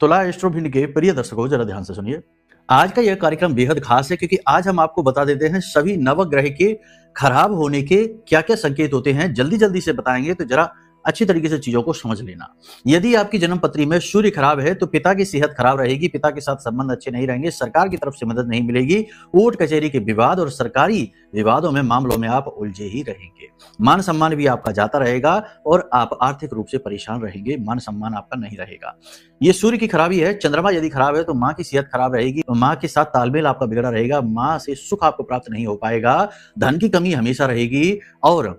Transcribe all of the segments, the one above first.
तुला एस्ट्रोभिंड के प्रिय दर्शकों, जरा ध्यान से सुनिए। आज का यह कार्यक्रम बेहद खास है क्योंकि आज हम आपको बता देते हैं सभी नवग्रह के खराब होने के क्या क्या संकेत होते हैं। जल्दी जल्दी से बताएंगे तो जरा अच्छी तरीके से चीजों को समझ लेना। यदि आपकी जन्म पत्री में सूर्य खराब है तो पिता की सेहत खराब रहेगी, पिता के साथ संबंध अच्छे नहीं रहेंगे, सरकार की तरफ से मदद नहीं मिलेगी, कोर्ट कचहरी के विवाद और सरकारी विवादों में मामलों में आप उलझे ही रहेंगे। मान सम्मान भी आपका जाता रहेगा और आप आर्थिक रूप से परेशान रहेंगे, मान सम्मान आपका नहीं रहेगा। ये सूर्य की खराबी है। चंद्रमा यदि खराब है तो माँ की सेहत खराब रहेगी, माँ के साथ तालमेल आपका बिगड़ा रहेगा, माँ से सुख आपको प्राप्त नहीं हो पाएगा, धन की कमी हमेशा रहेगी और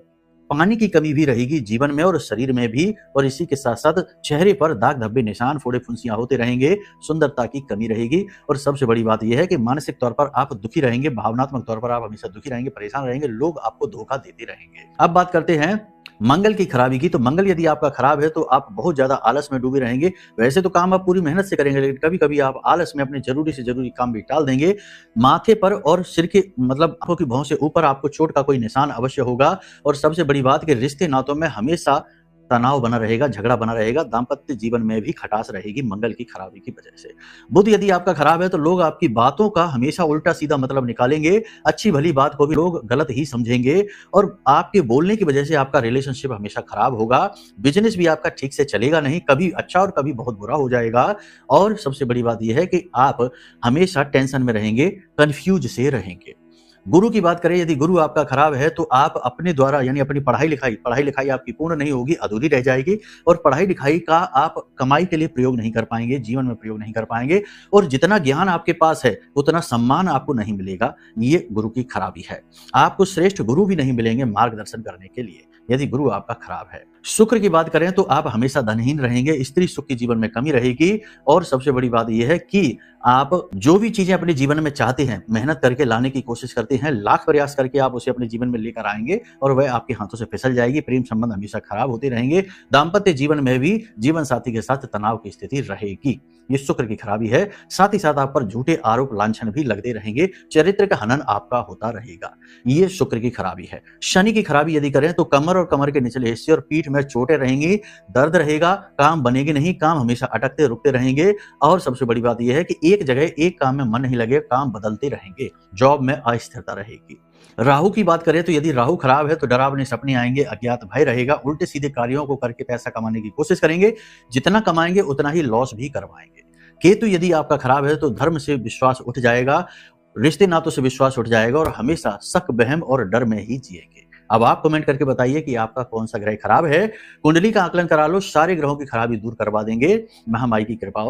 पानी की कमी भी रहेगी जीवन में और शरीर में भी। और इसी के साथ साथ चेहरे पर दाग धब्बे निशान फोड़े फुंसियां होते रहेंगे, सुंदरता की कमी रहेगी। और सबसे बड़ी बात यह है कि मानसिक तौर पर आप दुखी रहेंगे, भावनात्मक तौर पर आप हमेशा दुखी रहेंगे, परेशान रहेंगे, लोग आपको धोखा देते रहेंगे। अब बात करते हैं मंगल की खराबी की। तो मंगल यदि आपका खराब है तो आप बहुत ज्यादा आलस में डूबे रहेंगे। वैसे तो काम आप पूरी मेहनत से करेंगे, लेकिन कभी कभी आप आलस में अपने जरूरी से जरूरी काम भी टाल देंगे। माथे पर और सिर के मतलब आंखों की भौं से ऊपर आपको चोट का कोई निशान अवश्य होगा। और सबसे बड़ी बात कि रिश्ते नातों में हमेशा तनाव बना रहेगा, झगड़ा बना रहेगा, दाम्पत्य जीवन में भी खटास रहेगी मंगल की खराबी की वजह से। बुध यदि आपका खराब है तो लोग आपकी बातों का हमेशा उल्टा सीधा मतलब निकालेंगे, अच्छी भली बात को भी लोग गलत ही समझेंगे और आपके बोलने की वजह से आपका रिलेशनशिप हमेशा खराब होगा। बिजनेस भी आपका ठीक से चलेगा नहीं, कभी अच्छा और कभी बहुत बुरा हो जाएगा। और सबसे बड़ी बात यह है कि आप हमेशा टेंशन में रहेंगे, कंफ्यूज से रहेंगे। गुरु की बात करें, यदि गुरु आपका खराब है तो आप अपने द्वारा यानी अपनी पढ़ाई लिखाई आपकी पूर्ण नहीं होगी, अधूरी रह जाएगी। और पढ़ाई लिखाई का आप कमाई के लिए प्रयोग नहीं कर पाएंगे, जीवन में प्रयोग नहीं कर पाएंगे। और जितना ज्ञान आपके पास है उतना सम्मान आपको नहीं मिलेगा। ये गुरु की खराबी है। आपको श्रेष्ठ गुरु भी नहीं मिलेंगे मार्गदर्शन करने के लिए यदि गुरु आपका खराब है। शुक्र की बात करें तो आप हमेशा धनहीन रहेंगे, स्त्री सुख की जीवन में कमी रहेगी। और सबसे बड़ी बात यह है कि आप जो भी चीजें अपने जीवन में चाहते हैं, मेहनत करके लाने की कोशिश करते हैं, लाख प्रयास करके आप उसे अपने जीवन में लेकर आएंगे और वह आपके हाथों से फिसल जाएगी। प्रेम संबंध हमेशा खराब होते रहेंगे, दाम्पत्य जीवन में भी जीवन साथी के साथ तनाव की स्थिति रहेगी। ये शुक्र की खराबी है। साथ ही साथ आप पर झूठे आरोप लांछन भी लगते रहेंगे, चरित्र का हनन आपका होता रहेगा। ये शुक्र की खराबी है। शनि की खराबी यदि करें तो कमर और कमर के निचले हिस्से और पीठ में चोटें रहेंगी, दर्द रहेगा, काम बनेंगे नहीं, काम हमेशा अटकते रुकते रहेंगे। और सबसे बड़ी बात यह है कि एक जगह एक काम में मन नहीं लगे, काम बदलते रहेंगे, जॉब में अस्थिरता रहेगी। राहु की बात करें तो यदि राहु खराब है तो डरावने सपने आएंगे, अज्ञात भय रहेगा, उल्टे सीधे कार्यों को करके पैसा कमाने की कोशिश करेंगे, जितना कमाएंगे उतना ही लॉस भी करवाएंगे। केतु यदि आपका खराब है तो धर्म से विश्वास उठ जाएगा, रिश्ते नातों से विश्वास उठ जाएगा और हमेशा शक बहम और डर में ही जिएंगे। अब आप कमेंट करके बताइए कि आपका कौन सा ग्रह खराब है। कुंडली का आकलन करा लो, सारे ग्रहों की खराबी दूर करवा देंगे। महामाई की कृपा